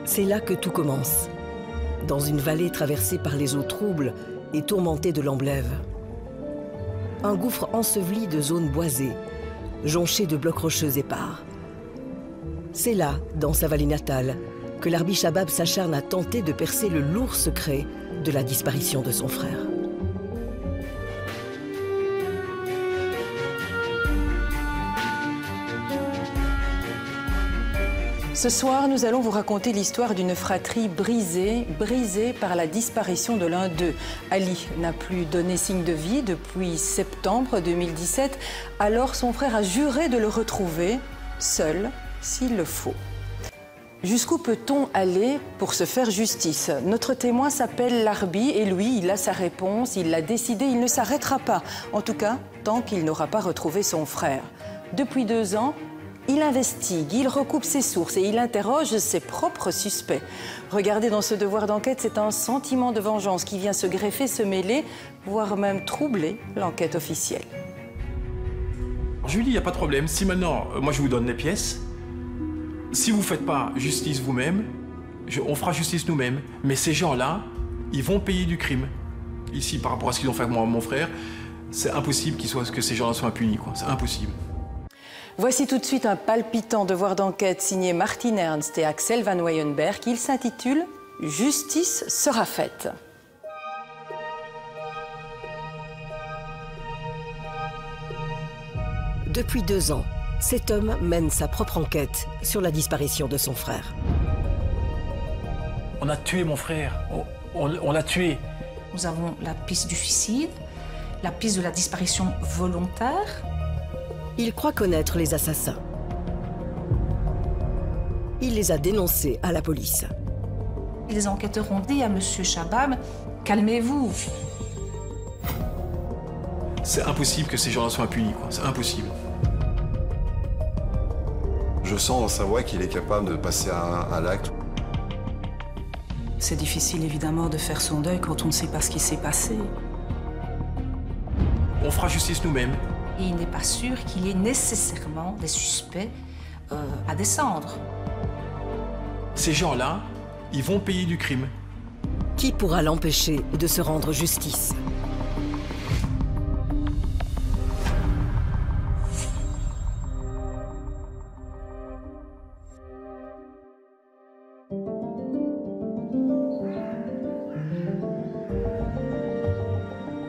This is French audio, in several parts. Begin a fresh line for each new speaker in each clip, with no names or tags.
C'est là que tout commence, dans une vallée traversée par les eaux troubles et tourmentée de l'Amblève. Un gouffre enseveli de zones boisées, jonché de blocs rocheux épars. C'est là, dans sa vallée natale, que l'Arbi Shabab s'acharne à tenter de percer le lourd secret de la disparition de son frère.
Ce soir, nous allons vous raconter l'histoire d'une fratrie brisée par la disparition de l'un d'eux. Ali n'a plus donné signe de vie depuis septembre 2017. Alors son frère a juré de le retrouver, seul, s'il le faut. Jusqu'où peut-on aller pour se faire justice? Notre témoin s'appelle l'Arbi et lui, il a sa réponse, il l'a décidé, il ne s'arrêtera pas. En tout cas, tant qu'il n'aura pas retrouvé son frère. Depuis 2 ans, il investigue, il recoupe ses sources et il interroge ses propres suspects. Regardez dans ce devoir d'enquête, c'est un sentiment de vengeance qui vient se greffer, se mêler, voire même troubler l'enquête officielle.
Je lui dis, il n'y a pas de problème. Si maintenant, moi je vous donne les pièces, si vous ne faites pas justice vous-même, on fera justice nous-mêmes. Mais ces gens-là, ils vont payer du crime. Ici, par rapport à ce qu'ils ont fait avec mon frère, c'est impossible que ces gens-là soient impunis, quoi. C'est impossible.
Voici tout de suite un palpitant devoir d'enquête signé Martin Ernst et Axel Van Weyenberg. Il s'intitule « Justice sera faite ».
Depuis 2 ans, cet homme mène sa propre enquête sur la disparition de son frère.
On a tué mon frère, on l'a tué.
Nous avons la piste du suicide, la piste de la disparition volontaire.
Il croit connaître les assassins. Il les a dénoncés à la police.
Les enquêteurs ont dit à M. Shabab, calmez-vous.
C'est impossible que ces gens-là soient impunis, quoi. C'est impossible.
Je sens dans sa voix qu'il est capable de passer à l'acte.
C'est difficile évidemment de faire son deuil quand on ne sait pas ce qui s'est passé.
On fera justice nous-mêmes.
Et il n'est pas sûr qu'il y ait nécessairement des suspects à descendre.
Ces gens-là, ils vont payer du crime.
Qui pourra l'empêcher de se rendre justice?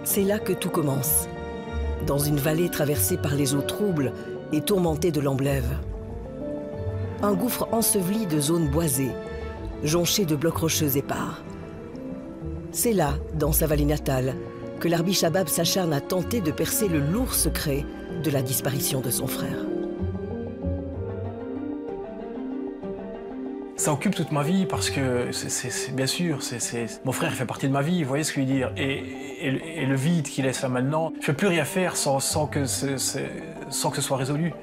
C'est là que tout commence, dans une vallée traversée par les eaux troubles et tourmentée de l'Amblève. Un gouffre enseveli de zones boisées, jonché de blocs rocheux épars. C'est là, dans sa vallée natale, que l'Arbi Shabab s'acharne à tenter de percer le lourd secret de la disparition de son frère.
Ça occupe toute ma vie parce que, bien sûr, mon frère fait partie de ma vie, vous voyez ce que je veux dire. Et le vide qu'il laisse là maintenant, je ne peux plus rien faire sans que ce soit résolu.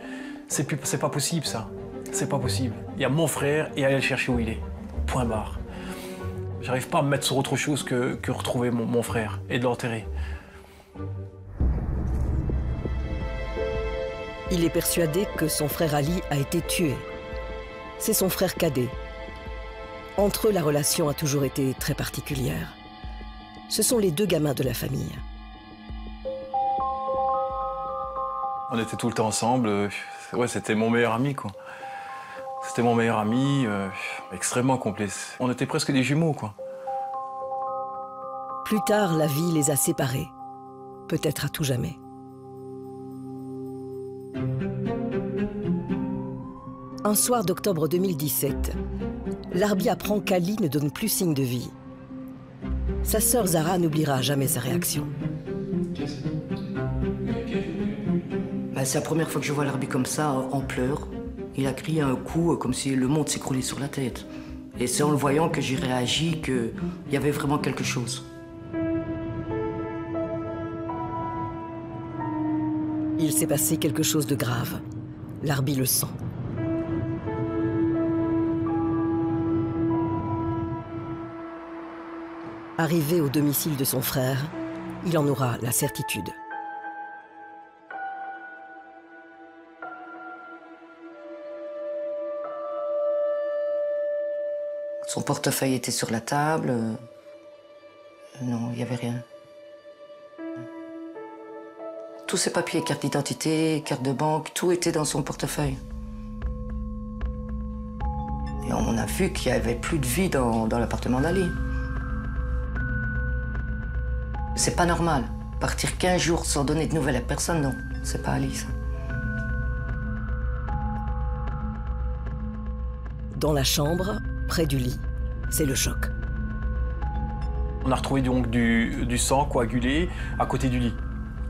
C'est pas possible, ça. C'est pas possible. Il y a mon frère et aller le chercher où il est. Point barre. J'arrive pas à me mettre sur autre chose que retrouver mon frère et de l'enterrer.
Il est persuadé que son frère Ali a été tué. C'est son frère cadet. Entre eux, la relation a toujours été très particulière. Ce sont les 2 gamins de la famille.
On était tout le temps ensemble. Ouais, c'était mon meilleur ami, quoi. C'était mon meilleur ami, extrêmement complice. On était presque des jumeaux, quoi.
Plus tard, la vie les a séparés. Peut-être à tout jamais. Un soir d'octobre 2017, Larbi apprend qu'Ali ne donne plus signe de vie. Sa sœur Zara n'oubliera jamais sa réaction.
C'est la première fois que je vois Larbi comme ça, en pleurs. Il a crié un coup comme si le monde s'écroulait sur la tête. Et c'est en le voyant que j'ai réagi qu'il y avait vraiment quelque chose.
Il s'est passé quelque chose de grave. Larbi le sent. Arrivé au domicile de son frère, il en aura la certitude.
Son portefeuille était sur la table. Non, il n'y avait rien. Tous ses papiers, carte d'identité, carte de banque, tout était dans son portefeuille. Et on a vu qu'il n'y avait plus de vie dans l'appartement d'Ali. C'est pas normal. Partir 15 jours sans donner de nouvelles à personne, non. C'est pas Ali, ça.
Dans la chambre, près du lit, c'est le choc.
On a retrouvé donc du sang coagulé à côté du lit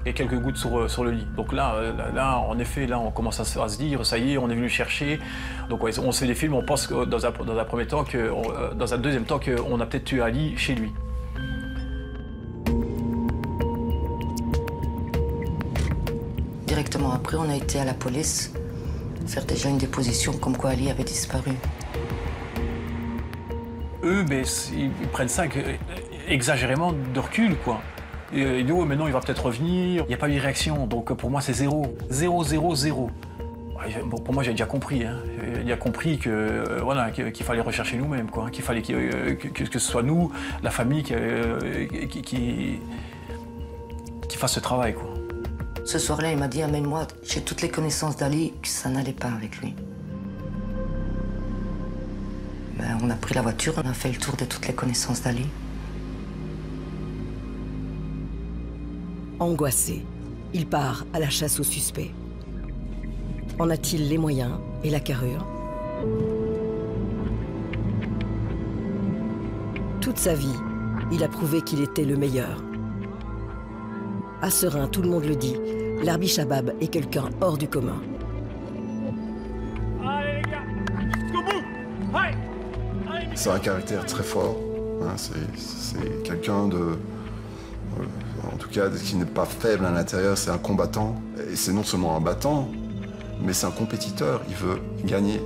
et quelques gouttes sur le lit. Donc là, en effet, là, on commence à se dire, ça y est, on est venu chercher. Donc ouais, on se fait des films, on pense que dans un premier temps, dans un deuxième temps, qu'on a peut-être tué Ali chez lui.
Directement après, on a été à la police faire déjà une déposition comme quoi Ali avait disparu.
Eux, ils prennent ça exagérément de recul, quoi. Ils disent, oh, mais non, il va peut-être revenir. Il n'y a pas eu de réaction, donc pour moi, c'est 0. 0, 0, 0. Bon, pour moi, j'ai déjà compris. Hein. J'ai déjà compris que, voilà, qu'il fallait rechercher nous-mêmes, quoi. Qu'il fallait que ce soit nous, la famille, qui fasse ce travail, quoi.
Ce soir-là, il m'a dit, amène-moi, j'ai toutes les connaissances d'Ali, que ça n'allait pas avec lui. On a pris la voiture, on a fait le tour de toutes les connaissances d'Ali.
Angoissé, il part à la chasse aux suspects. En a-t-il les moyens et la carrure? Toute sa vie, il a prouvé qu'il était le meilleur. À Seraing, tout le monde le dit, Larbi Chabab est quelqu'un hors du commun.
C'est un caractère très fort. Hein, c'est quelqu'un de... en tout cas, qui n'est pas faible à l'intérieur, c'est un combattant. Et c'est non seulement un battant, mais c'est un compétiteur. Il veut gagner.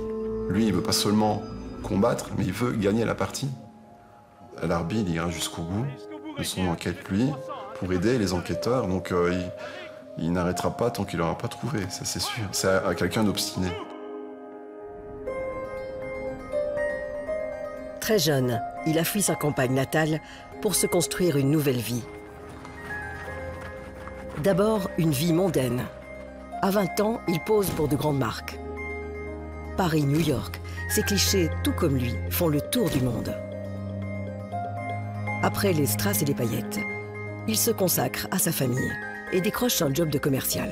Lui, il ne veut pas seulement combattre, mais il veut gagner la partie. Larbi, il ira jusqu'au bout de son enquête, lui, pour aider les enquêteurs. Donc, il n'arrêtera pas tant qu'il n'aura pas trouvé, ça c'est sûr. C'est quelqu'un d'obstiné.
Très jeune, il a fui sa campagne natale pour se construire une nouvelle vie. D'abord, une vie mondaine. À 20 ans, il pose pour de grandes marques. Paris, New York, ces clichés, tout comme lui, font le tour du monde. Après les strass et les paillettes, il se consacre à sa famille et décroche un job de commercial.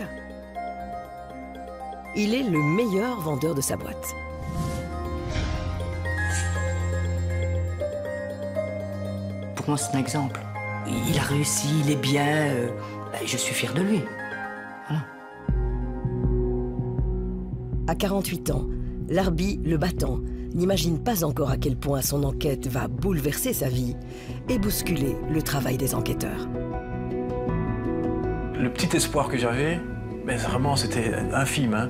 Il est le meilleur vendeur de sa boîte.
Pour moi, c'est un exemple. Il a réussi, il est bien, je suis fier de lui. Voilà.
À 48 ans, Larbi, le battant, n'imagine pas encore à quel point son enquête va bouleverser sa vie et bousculer le travail des enquêteurs.
Le petit espoir que j'avais, vraiment c'était infime, hein,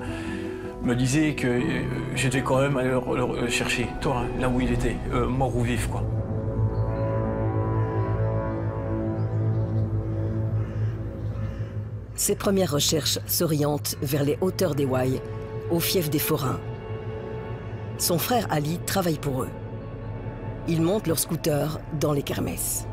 me disait que je devais quand même aller le chercher, toi, hein, là où il était, mort ou vif, quoi.
Ses premières recherches s'orientent vers les hauteurs des Ouailles, au fief des Forains. Son frère Ali travaille pour eux. Ils montent leur scooter dans les kermesses.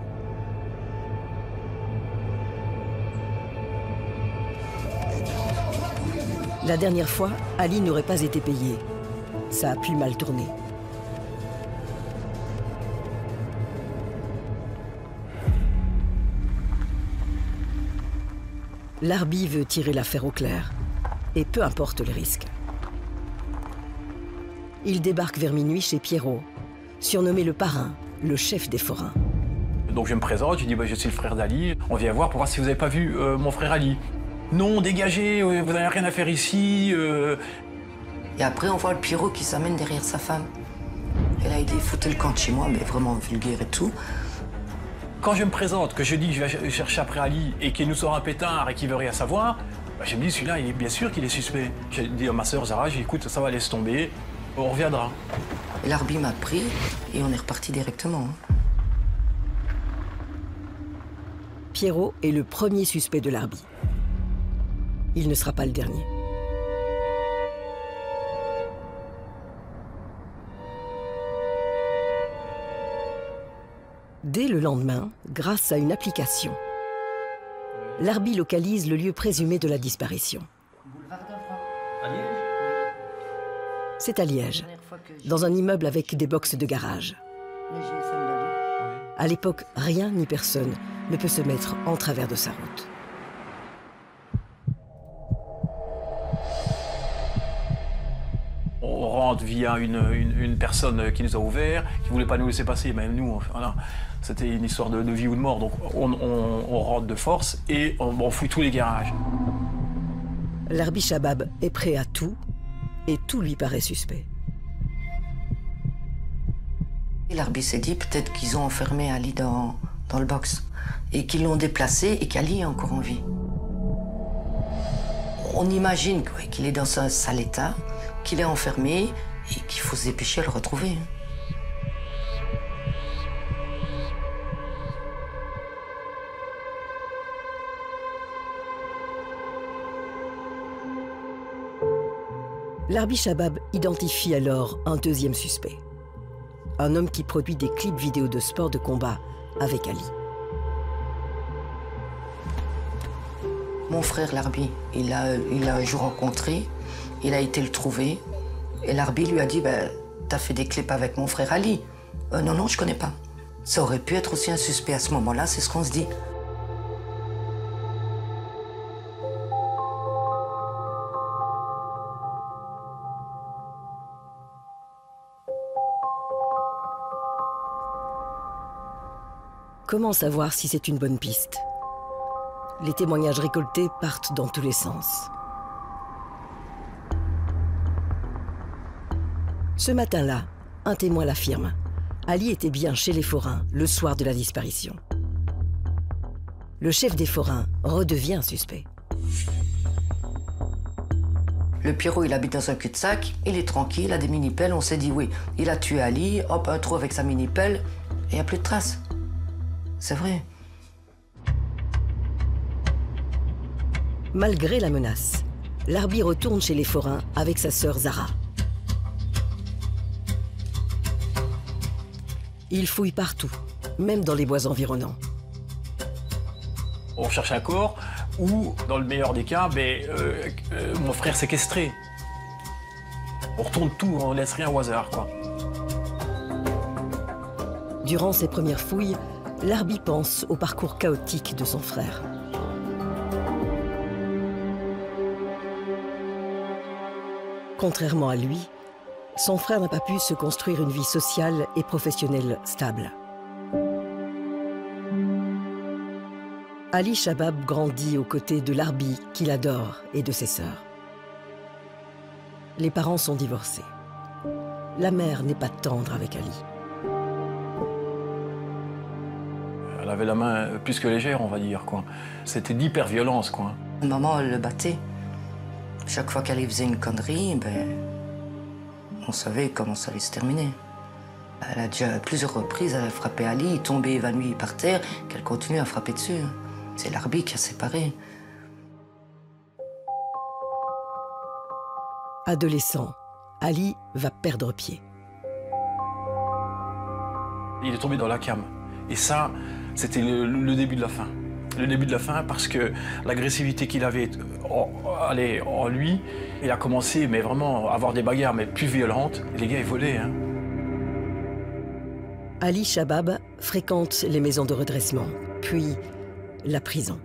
La dernière fois, Ali n'aurait pas été payé. Ça a pu mal tourner. Larbi veut tirer l'affaire au clair, et peu importe les risques. Il débarque vers minuit chez Pierrot, surnommé le parrain, le chef des forains.
Donc je me présente, je dis je suis le frère d'Ali, on vient voir pour voir si vous n'avez pas vu mon frère Ali. Non, dégagez, vous n'avez rien à faire ici.
Et après, on voit le Pierrot qui s'amène derrière sa femme. Et là, il est foutu le camp de chez moi, mais vraiment vulgaire et tout.
Quand je me présente, que je dis que je vais chercher après Ali et qu'il nous sort un pétard et qu'il veut rien savoir, je me dis celui-là, il est bien sûr qu'il est suspect. J'ai dit à ma sœur Zara, j'ai dit écoute, ça va, laisse tomber, on reviendra.
Et l'arbitre m'a pris et on est reparti directement.
Pierrot est le premier suspect de l'arbitre. Il ne sera pas le dernier. Dès le lendemain, grâce à une application, l'arbitre localise le lieu présumé de la disparition. C'est à Liège, dans un immeuble avec des boxes de garage. À l'époque, rien ni personne ne peut se mettre en travers de sa route.
On rentre via une personne qui nous a ouvert, qui ne voulait pas nous laisser passer, même nous, voilà. C'était une histoire de vie ou de mort, donc on rentre de force et on fouille tous les garages.
L'arbitre Chabab est prêt à tout et tout lui paraît suspect.
L'arbitre s'est dit peut-être qu'ils ont enfermé Ali dans le box et qu'ils l'ont déplacé et qu'Ali est encore en vie. On imagine qu'il est dans un sale état, qu'il est enfermé et qu'il faut se dépêcher à le retrouver.
L'arbitre Chabab identifie alors un deuxième suspect. Un homme qui produit des clips vidéo de sport de combat avec Ali.
Mon frère, l'arbitre, il l'a un jour rencontré, il a été le trouver, et l'arbitre lui a dit t'as fait des clips avec mon frère Ali. Non, je connais pas. Ça aurait pu être aussi un suspect à ce moment-là, c'est ce qu'on se dit.
Comment savoir si c'est une bonne piste? Les témoignages récoltés partent dans tous les sens. Ce matin-là, un témoin l'affirme. Ali était bien chez les forains le soir de la disparition. Le chef des forains redevient suspect.
Le Pierrot, il habite dans un cul-de-sac, il est tranquille, il a des mini-pelles, on s'est dit oui, il a tué Ali, hop, un trou avec sa mini-pelle, et il n'y a plus de traces. C'est vrai.
Malgré la menace, l'arbitre retourne chez les forains avec sa sœur Zara. Il fouille partout, même dans les bois environnants.
On cherche un corps ou, dans le meilleur des cas, mon frère séquestré. On retourne tout, on ne laisse rien au hasard, quoi.
Durant ses premières fouilles, l'arbitre pense au parcours chaotique de son frère. Contrairement à lui, son frère n'a pas pu se construire une vie sociale et professionnelle stable. Ali Chabab grandit aux côtés de l'arbitre qu'il adore et de ses sœurs. Les parents sont divorcés. La mère n'est pas tendre avec Ali.
Elle avait la main plus que légère, on va dire, quoi. C'était d'hyper-violence, quoi.
Maman, elle le battait. Chaque fois qu'elle faisait une connerie, on savait comment ça allait se terminer. Elle a déjà à plusieurs reprises elle a frappé Ali, il tombait évanoui par terre, qu'elle continue à frapper dessus. C'est l'arbitre qui a séparé.
Adolescent, Ali va perdre pied.
Il est tombé dans la came. Et ça, c'était le début de la fin. Le début de la fin parce que l'agressivité qu'il avait en lui, il a commencé mais vraiment à avoir des bagarres mais plus violentes. Et les gars, ils volaient. Hein.
Ali Chabab fréquente les maisons de redressement, puis la prison.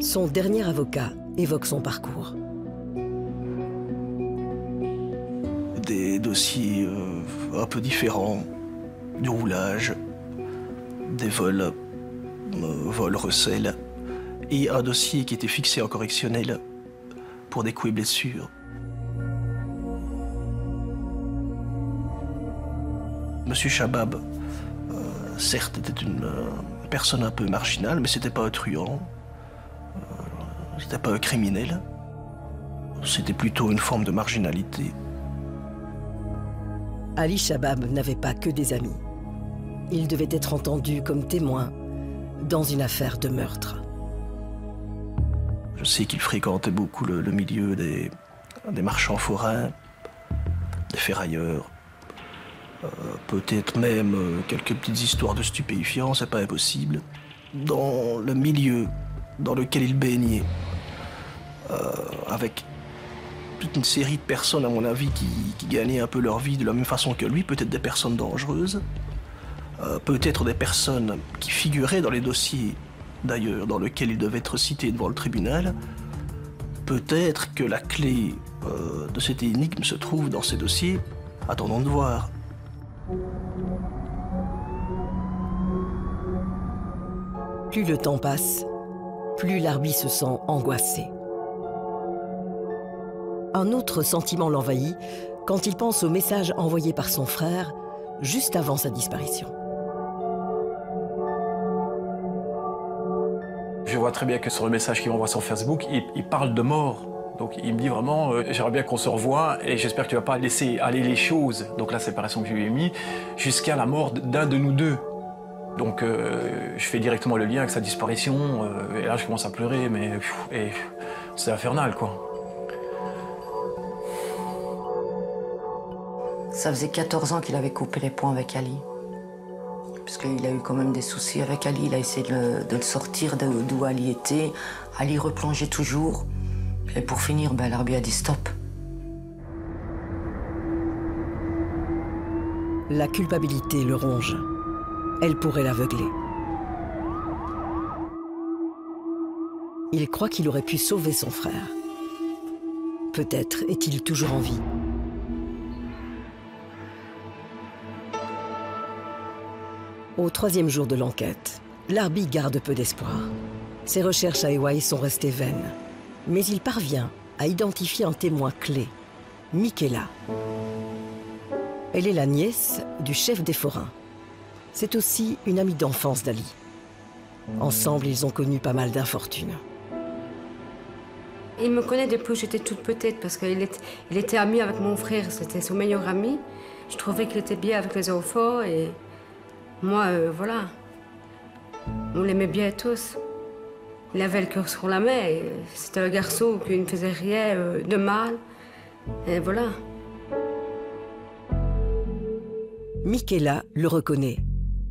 Son dernier avocat évoque son parcours.
des dossiers un peu différents, du roulage, des vols, vols, recels, et un dossier qui était fixé en correctionnel pour des coups et blessures. Monsieur Chabab, certes, était une personne un peu marginale, mais c'était pas un truand, c'était pas un criminel, c'était plutôt une forme de marginalité.
Ali Chabab n'avait pas que des amis. Il devait être entendu comme témoin dans une affaire de meurtre.
Je sais qu'il fréquentait beaucoup le milieu des marchands forains, des ferrailleurs, peut-être même quelques petites histoires de stupéfiants, c'est pas impossible. Dans le milieu dans lequel il baignait, avec toute une série de personnes, à mon avis, qui gagnaient un peu leur vie de la même façon que lui, peut-être des personnes dangereuses, peut-être des personnes qui figuraient dans les dossiers, d'ailleurs, dans lesquels il devait être cité devant le tribunal. Peut-être que la clé de cette énigme se trouve dans ces dossiers. Attendons de voir.
Plus le temps passe, plus Larbi se sent angoissé. Un autre sentiment l'envahit quand il pense au message envoyé par son frère juste avant sa disparition.
Je vois très bien que sur le message qu'il m'envoie sur Facebook, il parle de mort. Donc il me dit vraiment, j'aimerais bien qu'on se revoie et j'espère que tu ne vas pas laisser aller les choses, donc la séparation que je lui ai mis, jusqu'à la mort d'un de nous deux. Donc je fais directement le lien avec sa disparition, et là je commence à pleurer, mais c'est infernal, quoi.
Ça faisait 14 ans qu'il avait coupé les ponts avec Ali. Parce qu'il a eu quand même des soucis avec Ali, il a essayé de le sortir d'où Ali était. Ali replongeait toujours. Et pour finir, Larbi a dit stop.
La culpabilité le ronge. Elle pourrait l'aveugler. Il croit qu'il aurait pu sauver son frère. Peut-être est-il toujours en vie. Au 3e jour de l'enquête, Larbi garde peu d'espoir. Ses recherches à Ewaï sont restées vaines. Mais il parvient à identifier un témoin clé, Michaela. Elle est la nièce du chef des forains. C'est aussi une amie d'enfance d'Ali. Ensemble, ils ont connu pas mal d'infortunes.
Il me connaît depuis que j'étais toute petite parce qu'il était ami avec mon frère, c'était son meilleur ami. Je trouvais qu'il était bien avec les enfants et moi, voilà. On l'aimait bien tous. Il avait le cœur sur la main, c'était le garçon qui ne faisait rien de mal. Et voilà.
Michaela le reconnaît.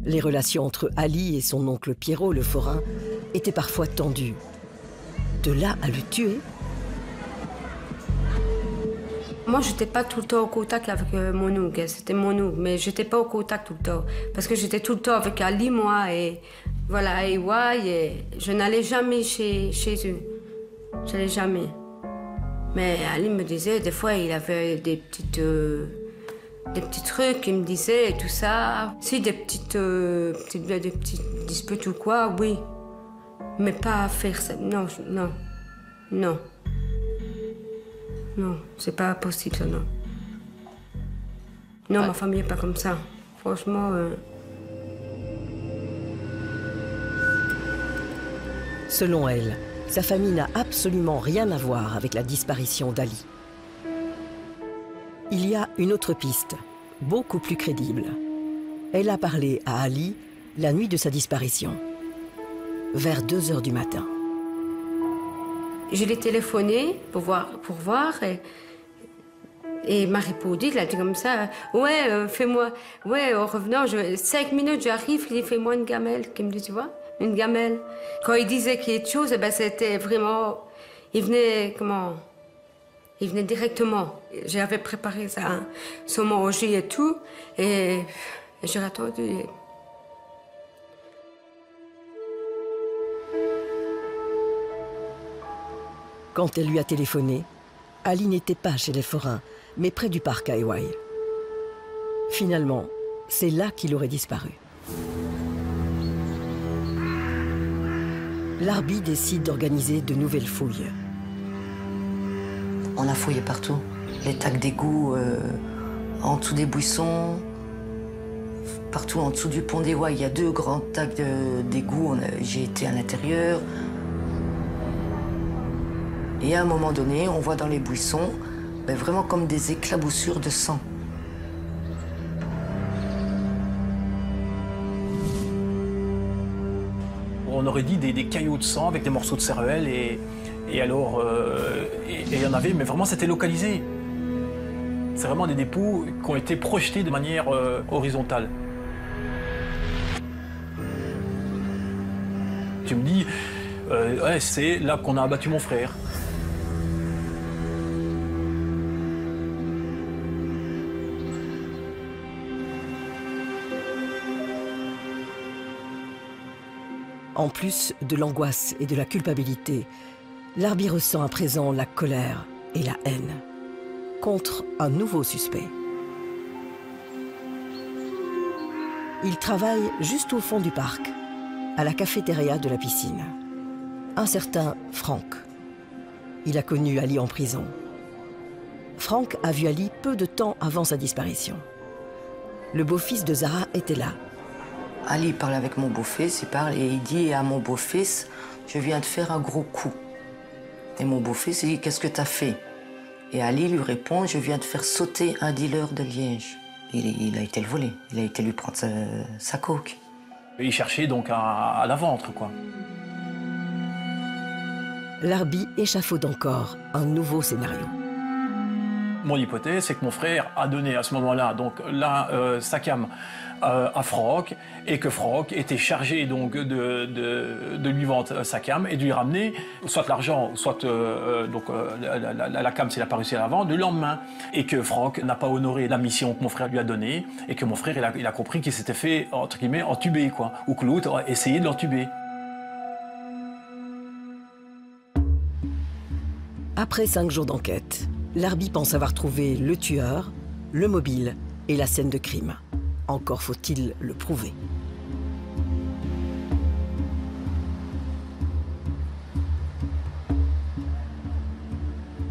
Les relations entre Ali et son oncle Pierrot, le forain, étaient parfois tendues. De là à le tuer?
Moi, je n'étais pas tout le temps au contact avec mon oncle, c'était mon oncle, mais je n'étais pas au contact tout le temps. Parce que j'étais tout le temps avec Ali, moi, et voilà, et ouais, et je n'allais jamais chez eux. Je n'allais jamais. Mais Ali me disait, des fois, il avait des petits trucs qu'il me disait et tout ça. Si des petites disputes ou quoi, oui. Mais pas faire ça, non, non, non. Non, c'est pas possible, ça, non. Non, ma famille n'est pas comme ça. Franchement...
Selon elle, sa famille n'a absolument rien à voir avec la disparition d'Ali. Il y a une autre piste, beaucoup plus crédible. Elle a parlé à Ali la nuit de sa disparition, vers 2 h du matin.
Je l'ai téléphoné pour voir et il m'a répondu, il a dit comme ça, ouais, fais-moi, ouais, en revenant, 5 minutes, j'arrive, il dit, fais-moi une gamelle, qu'il me dit, tu vois, une gamelle. Quand il disait quelque chose, eh ben, c'était vraiment, il venait directement. J'avais préparé ça, hein, son manger et tout, et j'ai attendu.
Quand elle lui a téléphoné, Ali n'était pas chez les forains, mais près du parc à Ewaï. Finalement, c'est là qu'il aurait disparu. L'Arbi décide d'organiser de nouvelles fouilles.
On a fouillé partout. Les tacs d'égout, en dessous des buissons, partout en dessous du pont d'Ewaï, il y a 2 grands tacs d'égout. J'ai été à l'intérieur. Et à un moment donné, on voit dans les buissons vraiment comme des éclaboussures de sang.
On aurait dit des caillots de sang avec des morceaux de cervelle et alors, il y en avait, mais vraiment c'était localisé. C'est vraiment des dépôts qui ont été projetés de manière horizontale. Tu me dis, ouais, c'est là qu'on a abattu mon frère.
En plus de l'angoisse et de la culpabilité, l'Arbi ressent à présent la colère et la haine contre un nouveau suspect. Il travaille juste au fond du parc, à la cafétéria de la piscine. Un certain Franck. Il a connu Ali en prison. Franck a vu Ali peu de temps avant sa disparition. Le beau-fils de Zahra était là.
Ali parle avec mon beau-fils, il parle et il dit à mon beau-fils, je viens de faire un gros coup. Et mon beau-fils, il dit, qu'est-ce que t'as fait? Et Ali lui répond, je viens de faire sauter un dealer de Liège. Il a été le voler, il a été lui prendre sa coke.
Il cherchait donc à la vendre, quoi.
L'Arbi échafaude encore un nouveau scénario.
Mon hypothèse, c'est que mon frère a donné à ce moment-là donc sa cam à Franck et que Franck était chargé donc de lui vendre sa cam et de lui ramener soit l'argent, soit la cam s'il n'a pas réussi à la vendre le lendemain. Et que Franck n'a pas honoré la mission que mon frère lui a donnée et que mon frère il a compris qu'il s'était fait entre guillemets entuber, quoi, ou que l'autre a essayé de l'entuber.
Après 5 jours d'enquête, l'Arbi pense avoir trouvé le tueur, le mobile et la scène de crime. Encore faut-il le prouver.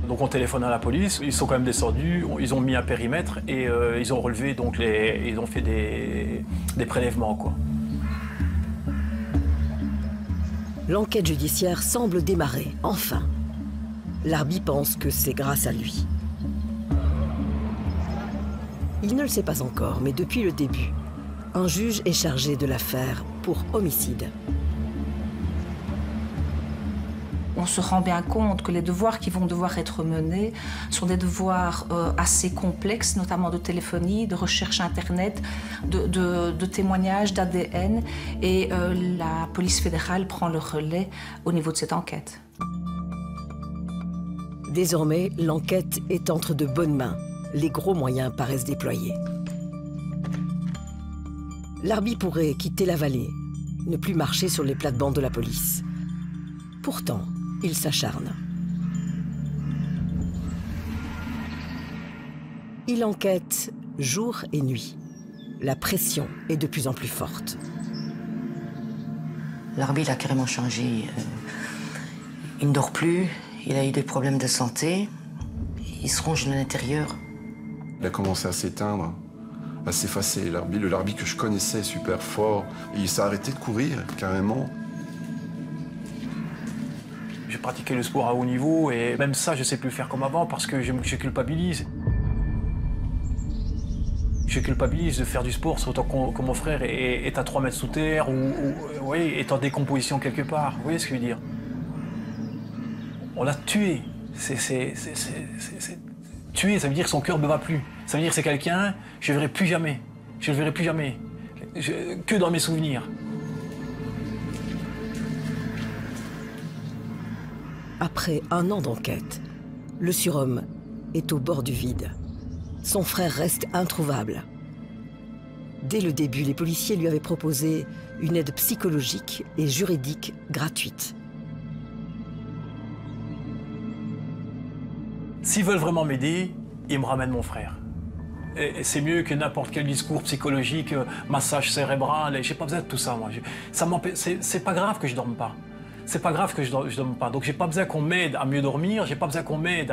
Donc on téléphone à la police, ils sont quand même descendus, ils ont mis un périmètre et ils ont relevé, donc ils ont fait des prélèvements, quoi.
L'enquête judiciaire semble démarrer, enfin. L'Arbi pense que c'est grâce à lui. Il ne le sait pas encore, mais depuis le début, un juge est chargé de l'affaire pour homicide.
On se rend bien compte que les devoirs qui vont devoir être menés sont des devoirs assez complexes, notamment de téléphonie, de recherche Internet, de témoignages, d'ADN. Et la police fédérale prend le relais au niveau de cette enquête.
Désormais, l'enquête est entre de bonnes mains. Les gros moyens paraissent déployés. L'Arbi pourrait quitter la vallée, ne plus marcher sur les plates-bandes de la police. Pourtant, il s'acharne. Il enquête jour et nuit. La pression est de plus en plus forte.
L'Arbi, il a carrément changé. Il ne dort plus, il a eu des problèmes de santé. Il se ronge de l'intérieur.
Il a commencé à s'éteindre, à s'effacer. Le Larbi que je connaissais super fort, il s'est arrêté de courir, carrément.
J'ai pratiqué le sport à haut niveau et même ça, je ne sais plus le faire comme avant parce que je culpabilise. Je culpabilise de faire du sport, surtout que mon frère est à 3 mètres sous terre ou oui, est en décomposition quelque part. Vous voyez ce que je veux dire? On l'a tué. Tué, ça veut dire que son cœur ne bat plus. Ça veut dire que c'est quelqu'un, je ne le verrai plus jamais. Je ne le verrai plus jamais. Que dans mes souvenirs.
Après 1 an d'enquête, le surhomme est au bord du vide. Son frère reste introuvable. Dès le début, les policiers lui avaient proposé une aide psychologique et juridique gratuite.
S'ils veulent vraiment m'aider, il me ramène mon frère. Et c'est mieux que n'importe quel discours psychologique, massage cérébral, j'ai pas besoin de tout ça, moi. C'est pas grave que je dorme pas. C'est pas grave que je dorme pas. Donc j'ai pas besoin qu'on m'aide à mieux dormir, j'ai pas besoin qu'on m'aide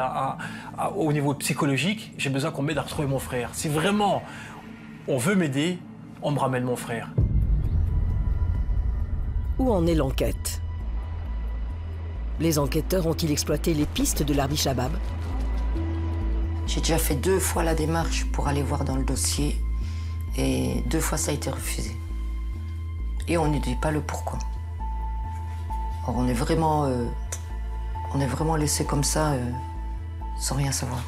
au niveau psychologique, j'ai besoin qu'on m'aide à retrouver mon frère. Si vraiment on veut m'aider, on me ramène mon frère.
Où en est l'enquête? Les enquêteurs ont-ils exploité les pistes de l'Arbi Shabab?
J'ai déjà fait 2 fois la démarche pour aller voir dans le dossier et 2 fois ça a été refusé. Et on ne dit pas le pourquoi. Alors on est vraiment laissé comme ça, sans rien savoir.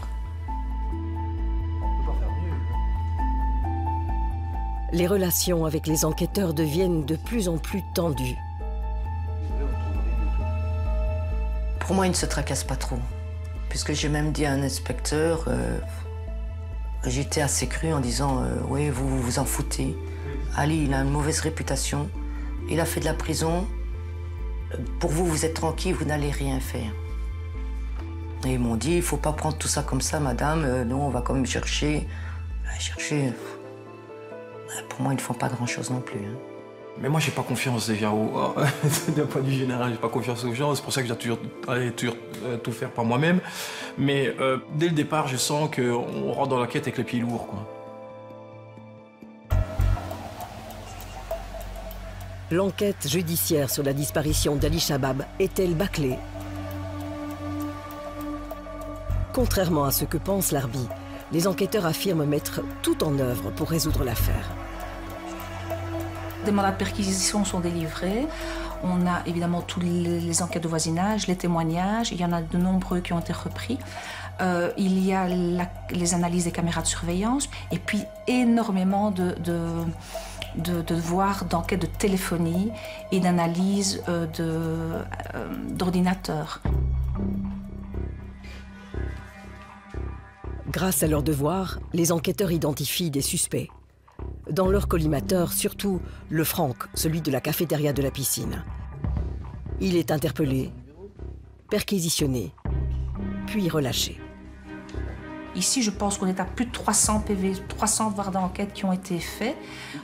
Les relations avec les enquêteurs deviennent de plus en plus tendues.
Pour moi, ils ne se tracassent pas trop. Puisque j'ai même dit à un inspecteur, j'étais assez cru en disant oui, vous vous en foutez. Ali, il a une mauvaise réputation, il a fait de la prison. Pour vous, vous êtes tranquille, vous n'allez rien faire. Et ils m'ont dit, il ne faut pas prendre tout ça comme ça, madame. Nous, on va quand même chercher. Pour moi, ils ne font pas grand-chose non plus. Hein.
Mais moi, j'ai pas confiance déjà d'un point de vue général, j'ai pas confiance aux gens. C'est pour ça que je dois tout faire par moi-même. Mais dès le départ, je sens qu'on rentre dans l'enquête avec les pieds lourds, quoi.
L'enquête judiciaire sur la disparition d'Ali Shabab est-elle bâclée? Contrairement à ce que pense l'Arbi, les enquêteurs affirment mettre tout en œuvre pour résoudre l'affaire.
Des mandats de perquisition sont délivrés. On a évidemment toutes les enquêtes de voisinage, les témoignages. Il y en a de nombreux qui ont été repris. Il y a les analyses des caméras de surveillance et puis énormément de devoirs d'enquête de téléphonie et d'analyse d'ordinateurs.
Grâce à leurs devoirs, les enquêteurs identifient des suspects. Dans leur collimateur, surtout le Franck, celui de la cafétéria de la piscine. Il est interpellé, perquisitionné, puis relâché.
Ici, je pense qu'on est à plus de 300 PV, 300 devoirs d'enquête qui ont été faits.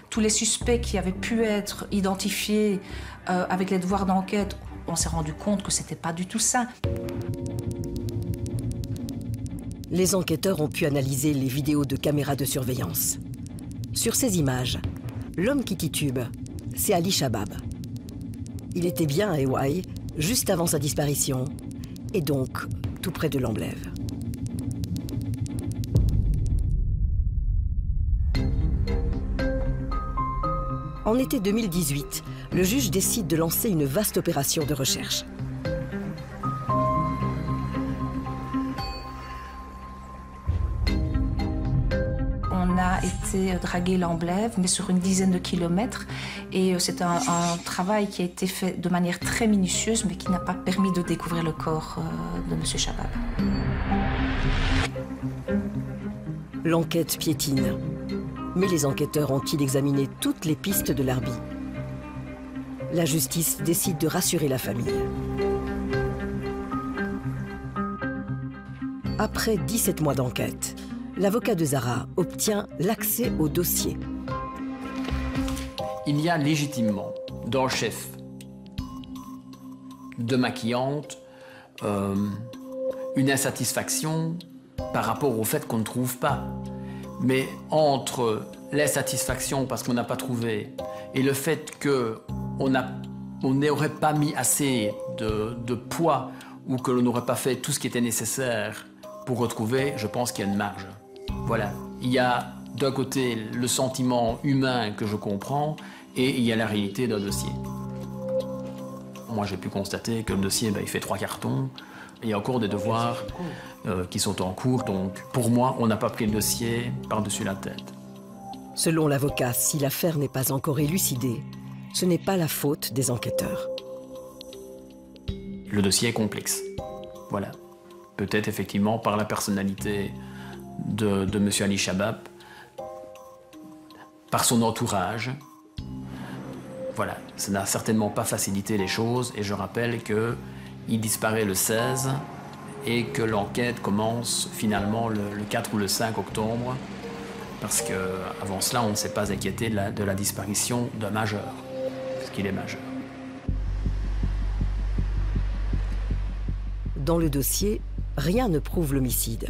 Tous les suspects qui avaient pu être identifiés avec les devoirs d'enquête, on s'est rendu compte que ce n'était pas du tout ça.
Les enquêteurs ont pu analyser les vidéos de caméras de surveillance. Sur ces images, l'homme qui titube, c'est Ali Shabab. Il était bien à Ewaï, juste avant sa disparition, et donc tout près de l'Amblève. En été 2018, le juge décide de lancer une vaste opération de recherche.
On a été draguer l'Amblève, mais sur une dizaine de kilomètres. Et c'est un travail qui a été fait de manière très minutieuse, mais qui n'a pas permis de découvrir le corps de M. Shabab.
L'enquête piétine. Mais les enquêteurs ont-ils examiné toutes les pistes de l'Arbi? La justice décide de rassurer la famille. Après 17 mois d'enquête, l'avocat de Zara obtient l'accès au dossier.
Il y a légitimement, dans le chef de ma cliente, une insatisfaction par rapport au fait qu'on ne trouve pas. Mais entre l'insatisfaction parce qu'on n'a pas trouvé et le fait qu'on n'aurait pas mis assez de poids ou que l'on n'aurait pas fait tout ce qui était nécessaire pour retrouver, je pense qu'il y a une marge. Voilà. Il y a d'un côté le sentiment humain que je comprends et il y a la réalité d'un dossier. Moi, j'ai pu constater que le dossier, il fait 3 cartons. Il y a encore des devoirs qui sont en cours. Donc, pour moi, on n'a pas pris le dossier par-dessus la tête.
Selon l'avocat, si l'affaire n'est pas encore élucidée, ce n'est pas la faute des enquêteurs.
Le dossier est complexe. Voilà. Peut-être effectivement par la personnalité de M. Ali Shabab, par son entourage. Voilà. Ça n'a certainement pas facilité les choses. Et je rappelle qu'il disparaît le 16 et que l'enquête commence finalement le 4 ou le 5 octobre, parce qu'avant cela, on ne s'est pas inquiété de la disparition d'un majeur, parce qu'il est majeur.
Dans le dossier, rien ne prouve l'homicide,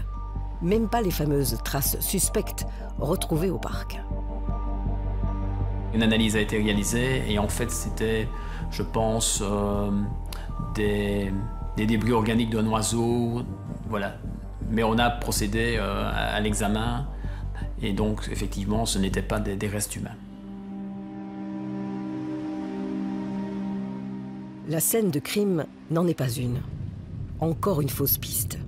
même pas les fameuses traces suspectes retrouvées au parc.
Une analyse a été réalisée et en fait c'était, je pense, des débris organiques d'un oiseau, voilà. Mais on a procédé à l'examen et donc effectivement ce n'étaient pas des restes humains.
La scène de crime n'en est pas une. Encore une fausse piste.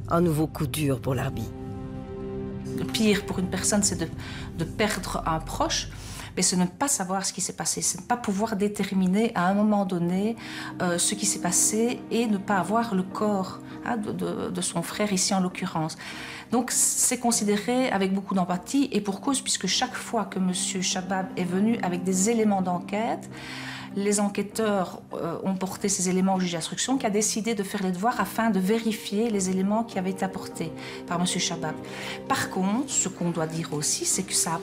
Un nouveau coup dur pour Larbi.
Le pire pour une personne, c'est de perdre un proche, mais c'est ne pas savoir ce qui s'est passé, c'est ne pas pouvoir déterminer à un moment donné ce qui s'est passé et ne pas avoir le corps de son frère ici en l'occurrence. Donc c'est considéré avec beaucoup d'empathie et pour cause, puisque chaque fois que M. Chabab est venu avec des éléments d'enquête, les enquêteurs ont porté ces éléments au juge d'instruction qui a décidé de faire les devoirs afin de vérifier les éléments qui avaient été apportés par M. Chabab. Par contre, ce qu'on doit dire aussi, c'est que ça a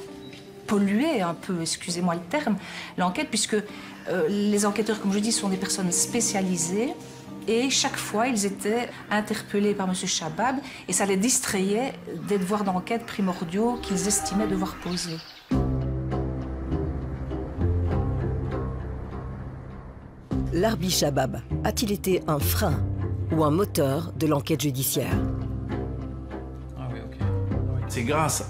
pollué un peu, excusez-moi le terme, l'enquête, puisque les enquêteurs, comme je dis, sont des personnes spécialisées et chaque fois, ils étaient interpellés par M. Chabab et ça les distrayait des devoirs d'enquête primordiaux qu'ils estimaient devoir poser.
Larbi Chabab a-t-il été un frein ou un moteur de l'enquête judiciaire?
C'est grâce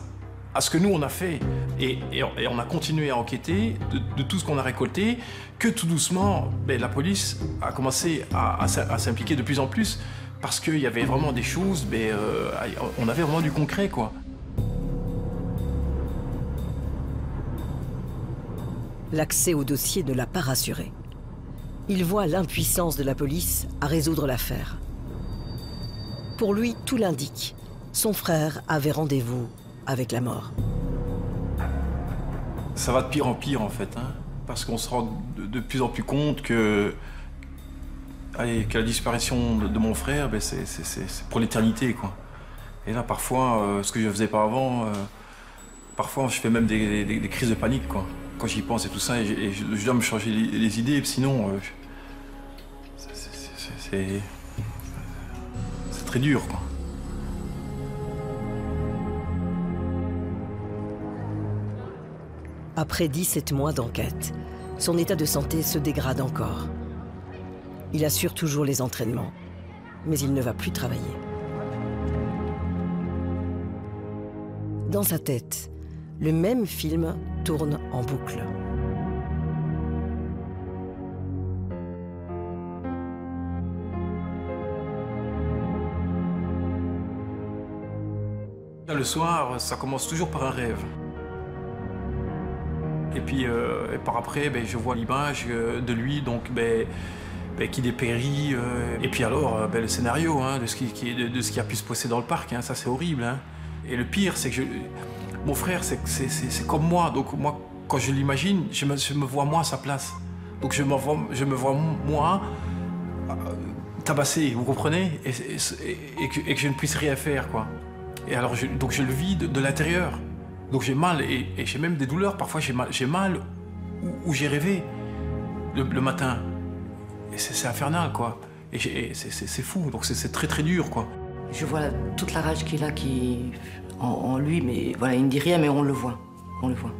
à ce que nous on a fait et on a continué à enquêter de tout ce qu'on a récolté que tout doucement la police a commencé à s'impliquer de plus en plus parce qu'il y avait vraiment des choses, on avait vraiment du concret quoi.
L'accès au dossier ne l'a pas rassuré. Il voit l'impuissance de la police à résoudre l'affaire. Pour lui, tout l'indique. Son frère avait rendez-vous avec la mort.
Ça va de pire en pire en fait, parce qu'on se rend de plus en plus compte que la disparition de mon frère, c'est pour l'éternité quoi. Et là parfois, ce que je ne faisais pas avant, parfois je fais même des crises de panique quoi. Quand j'y pense et tout ça, et je dois me changer les idées, sinon c'est très dur quoi.
Après 17 mois d'enquête, son état de santé se dégrade encore. Il assure toujours les entraînements, mais il ne va plus travailler. Dans sa tête, le même film tourne en boucle.
Le soir, ça commence toujours par un rêve. Et puis par après, je vois l'image de lui donc, qui dépérit. Et puis alors, le scénario de ce qui a pu se passer dans le parc, ça c'est horrible. Et le pire, c'est que mon frère, c'est comme moi. Donc moi, quand je l'imagine, je me vois moi à sa place. Donc je me vois moi tabassé, vous comprenez, et que je ne puisse rien faire, quoi. Et alors donc je le vis de l'intérieur. Donc j'ai mal et j'ai même des douleurs. Parfois j'ai mal où j'ai rêvé le matin. Et c'est infernal, quoi. Et c'est fou. Donc c'est très très dur, quoi.
Je vois toute la rage qu'il a en lui, mais voilà, il ne dit rien, mais on le voit. On le voit.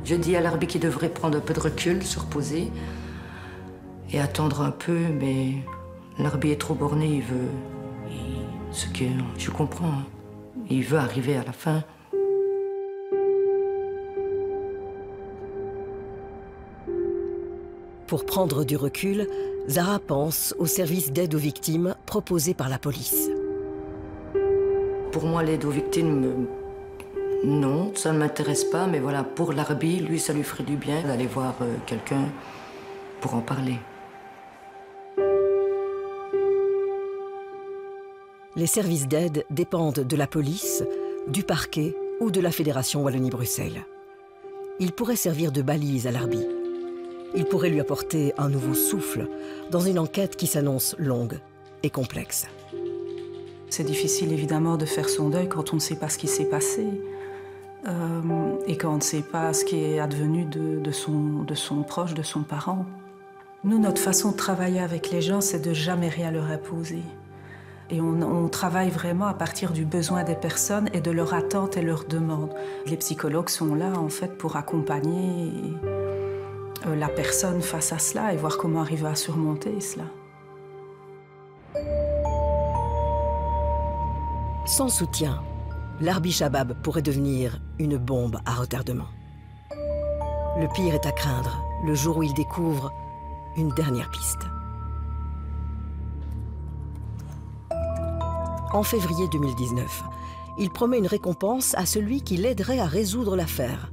Je dis à Larbi qu'il devrait prendre un peu de recul, se reposer et attendre un peu, mais Larbi est trop borné, ce que je comprends, il veut arriver à la fin.
Pour prendre du recul, Zara pense au service d'aide aux victimes proposé par la police.
Pour moi, l'aide aux victimes, non, ça ne m'intéresse pas, mais voilà, pour Larbi, lui, ça lui ferait du bien d'aller voir quelqu'un pour en parler.
Les services d'aide dépendent de la police, du parquet ou de la Fédération Wallonie-Bruxelles. il pourrait servir de balise à Larbi. Il pourrait lui apporter un nouveau souffle dans une enquête qui s'annonce longue et complexe.
C'est difficile évidemment de faire son deuil quand on ne sait pas ce qui s'est passé et quand on ne sait pas ce qui est advenu de son proche, de son parent. Nous, notre façon de travailler avec les gens, c'est de jamais rien leur imposer. Et on travaille vraiment à partir du besoin des personnes et de leurs attentes et leurs demandes. Les psychologues sont là en fait pour accompagner la personne face à cela et voir comment arriver à surmonter cela.
Sans soutien, Larbi Chabab pourrait devenir une bombe à retardement. Le pire est à craindre le jour où il découvre une dernière piste. En février 2019, il promet une récompense à celui qui l'aiderait à résoudre l'affaire.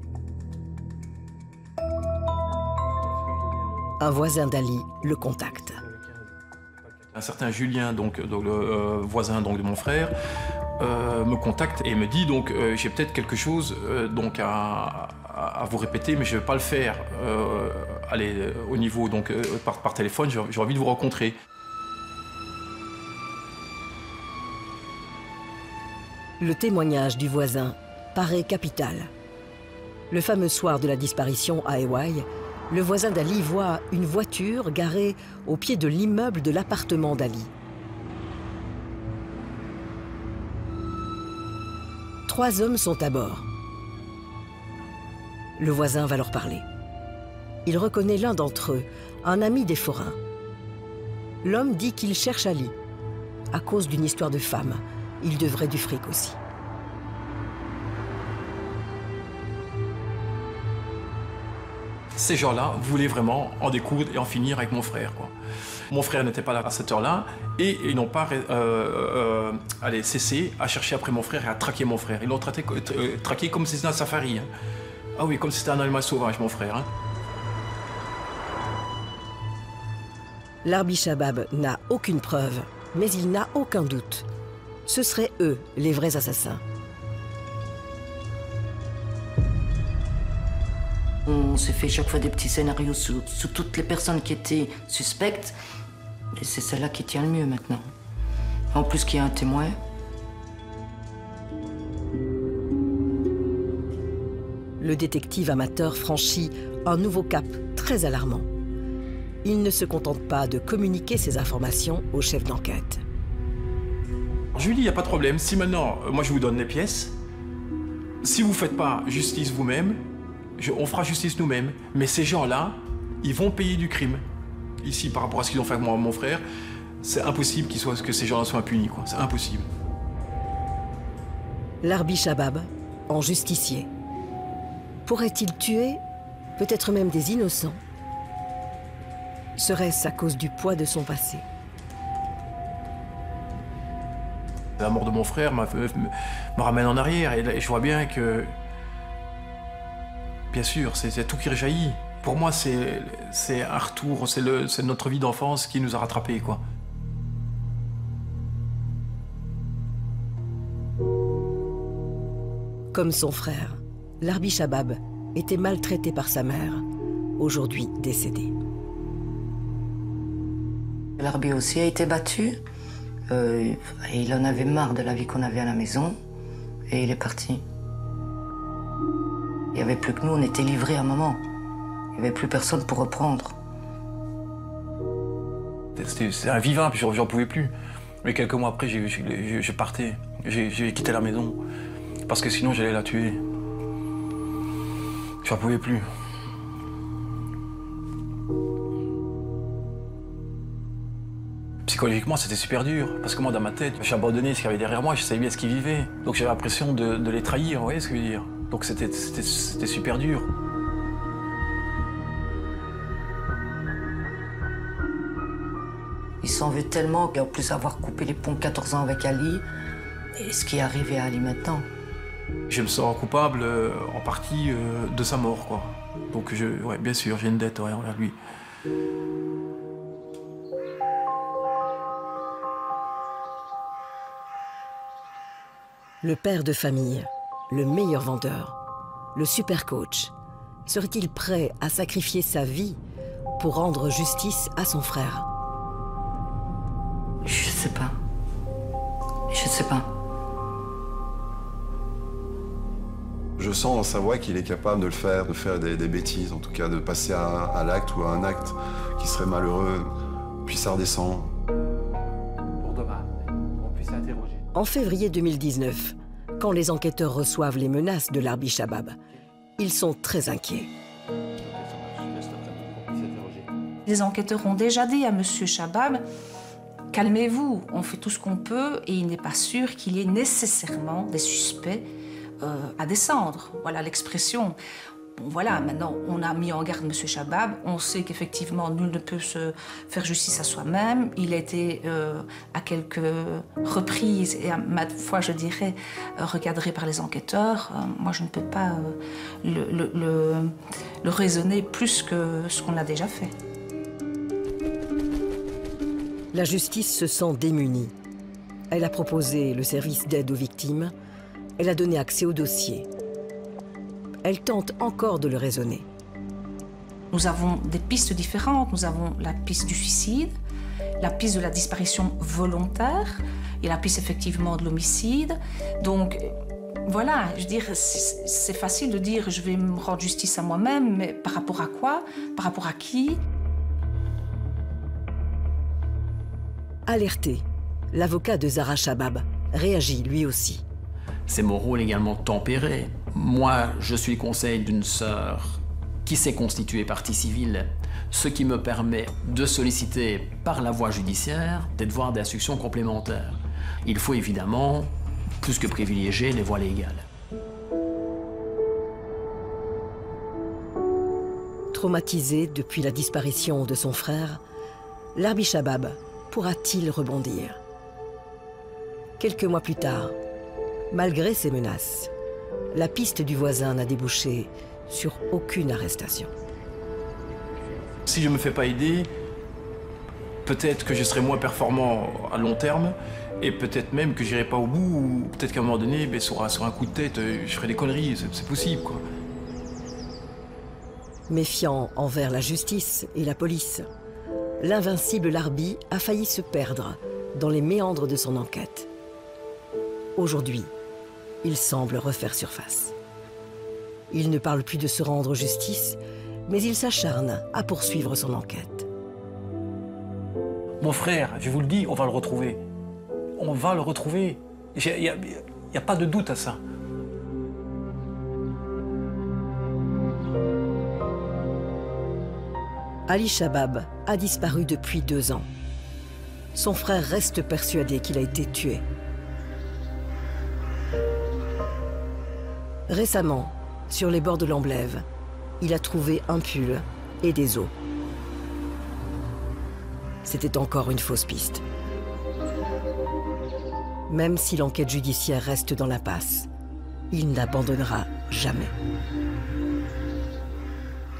Un voisin d'Ali le contacte.
Un certain Julien, donc le voisin donc, de mon frère, me contacte et me dit donc j'ai peut-être quelque chose donc à vous répéter, mais je ne vais pas le faire au niveau donc par téléphone. J'ai envie de vous rencontrer.
Le témoignage du voisin paraît capital. Le fameux soir de la disparition à Ewaye, le voisin d'Ali voit une voiture garée au pied de l'immeuble de l'appartement d'Ali. 3 hommes sont à bord. Le voisin va leur parler. Il reconnaît l'un d'entre eux, un ami des forains. L'homme dit qu'il cherche Ali. À cause d'une histoire de femme, il devrait du fric aussi.
Ces gens-là voulaient vraiment en découdre et en finir avec mon frère, quoi. Mon frère n'était pas là à cette heure-là et ils n'ont pas cessé à chercher après mon frère et à traquer mon frère. Ils l'ont traqué comme si c'était un safari. Hein. Ah oui, comme si c'était un animal sauvage, mon frère. Hein.
Larbi Chabab n'a aucune preuve, mais il n'a aucun doute. Ce seraient eux, les vrais assassins.
On s'est fait chaque fois des petits scénarios sur toutes les personnes qui étaient suspectes. Et c'est celle-là qui tient le mieux maintenant. En plus qu'il y a un témoin.
Le détective amateur franchit un nouveau cap très alarmant. Il ne se contente pas de communiquer ses informations au chef d'enquête.
Je lui dis, il n'y a pas de problème. Si maintenant, moi je vous donne les pièces, si vous ne faites pas justice vous-même, on fera justice nous-mêmes. Mais ces gens-là, ils vont payer du crime. Ici, par rapport à ce qu'ils ont fait avec mon frère, c'est impossible que ces gens-là soient impunis. C'est impossible.
Larbi Chabab, en justicier. Pourrait-il tuer, peut-être même des innocents? Serait-ce à cause du poids de son passé?
La mort de mon frère me ramène en arrière et je vois bien que, bien sûr, c'est tout qui rejaillit. Pour moi, c'est un retour, c'est notre vie d'enfance qui nous a rattrapés, quoi.
Comme son frère, Larbi Chabab était maltraité par sa mère, aujourd'hui décédée.
Larbi aussi a été battu. Et il en avait marre de la vie qu'on avait à la maison. Et il est parti. Il n'y avait plus que nous, on était livrés à un moment. Il n'y avait plus personne pour reprendre.
C'était un vivant, puis j'en pouvais plus. Mais quelques mois après, je partais. J'ai quitté la maison. Parce que sinon, j'allais la tuer. J'en pouvais plus. Psychologiquement, c'était super dur. Parce que moi, dans ma tête, j'ai abandonné ce qu'il y avait derrière moi. Je savais bien ce qu'ils vivaient. Donc j'avais l'impression de les trahir, vous voyez ce que je veux dire? Donc c'était super dur.
Il s'en veut tellement qu'en plus avoir coupé les ponts 14 ans avec Ali, et ce qui est arrivé à Ali maintenant.
Je me sens coupable en partie de sa mort, quoi. Donc ouais, bien sûr, j'ai une dette envers lui.
Le père de famille, le meilleur vendeur, le super coach, Serait-il prêt à sacrifier sa vie pour rendre justice à son frère?
Je sais pas. Je sais pas.
Je sens dans sa voix qu'il est capable de le faire, de faire des bêtises, en tout cas de passer à l'acte ou à un acte qui serait malheureux, puis ça redescend.
Pour demain, on puisse interroger.
En février 2019, quand les enquêteurs reçoivent les menaces de l'Arbi Shabab, ils sont très inquiets.
Les enquêteurs ont déjà dit à M. Shabab, calmez-vous, on fait tout ce qu'on peut et il n'est pas sûr qu'il y ait nécessairement des suspects à descendre. Voilà l'expression. Bon, voilà, maintenant, on a mis en garde M. Shabab. On sait qu'effectivement, nul ne peut se faire justice à soi-même. Il a été à quelques reprises et à maintes fois, je dirais, recadré par les enquêteurs. Moi, je ne peux pas le raisonner plus que ce qu'on a déjà fait.
La justice se sent démunie. Elle a proposé le service d'aide aux victimes. Elle a donné accès au dossier. Elle tente encore de le raisonner.
Nous avons des pistes différentes. Nous avons la piste du suicide, la piste de la disparition volontaire et la piste effectivement de l'homicide. Donc voilà, je veux dire, c'est facile de dire je vais me rendre justice à moi-même, mais par rapport à quoi? Par rapport à qui?
Alerté, l'avocat de Zahra Shabab réagit lui aussi.
C'est mon rôle également de tempérer. Moi, je suis le conseil d'une sœur qui s'est constituée partie civile, ce qui me permet de solliciter par la voie judiciaire des devoirs d'instruction complémentaires. Il faut évidemment plus que privilégier les voies légales.
Traumatisé depuis la disparition de son frère, l'Arbi Shabab pourra-t-il rebondir? Quelques mois plus tard, malgré ces menaces, la piste du voisin n'a débouché sur aucune arrestation.
Si je ne me fais pas aider, peut-être que je serai moins performant à long terme et peut-être même que j'irai pas au bout ou peut-être qu'à un moment donné, sur un coup de tête, je ferai des conneries, c'est possible, quoi.
Méfiant envers la justice et la police, l'invincible Larbi a failli se perdre dans les méandres de son enquête. Aujourd'hui, il semble refaire surface. Il ne parle plus de se rendre justice, mais il s'acharne à poursuivre son enquête.
Mon frère, je vous le dis, on va le retrouver. On va le retrouver. Il n'y a pas de doute à ça.
Ali Shabab a disparu depuis 2 ans. Son frère reste persuadé qu'il a été tué. Récemment, sur les bords de l'Amblève, il a trouvé un pull et des os. C'était encore une fausse piste. Même si l'enquête judiciaire reste dans l'impasse, il n'abandonnera jamais.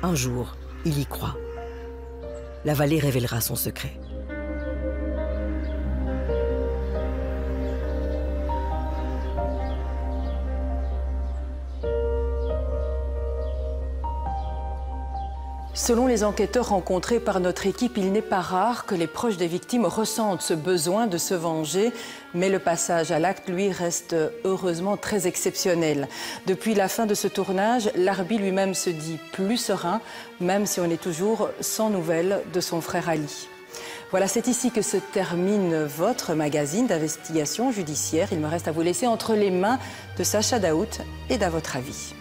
Un jour, il y croit. La vallée révélera son secret.
Selon les enquêteurs rencontrés par notre équipe, il n'est pas rare que les proches des victimes ressentent ce besoin de se venger, mais le passage à l'acte, lui, reste heureusement très exceptionnel. Depuis la fin de ce tournage, l'Arbi lui-même se dit plus serein, même si on est toujours sans nouvelles de son frère Ali. Voilà, c'est ici que se termine votre magazine d'investigation judiciaire. Il me reste à vous laisser entre les mains de Sacha Daout et d'à votre avis.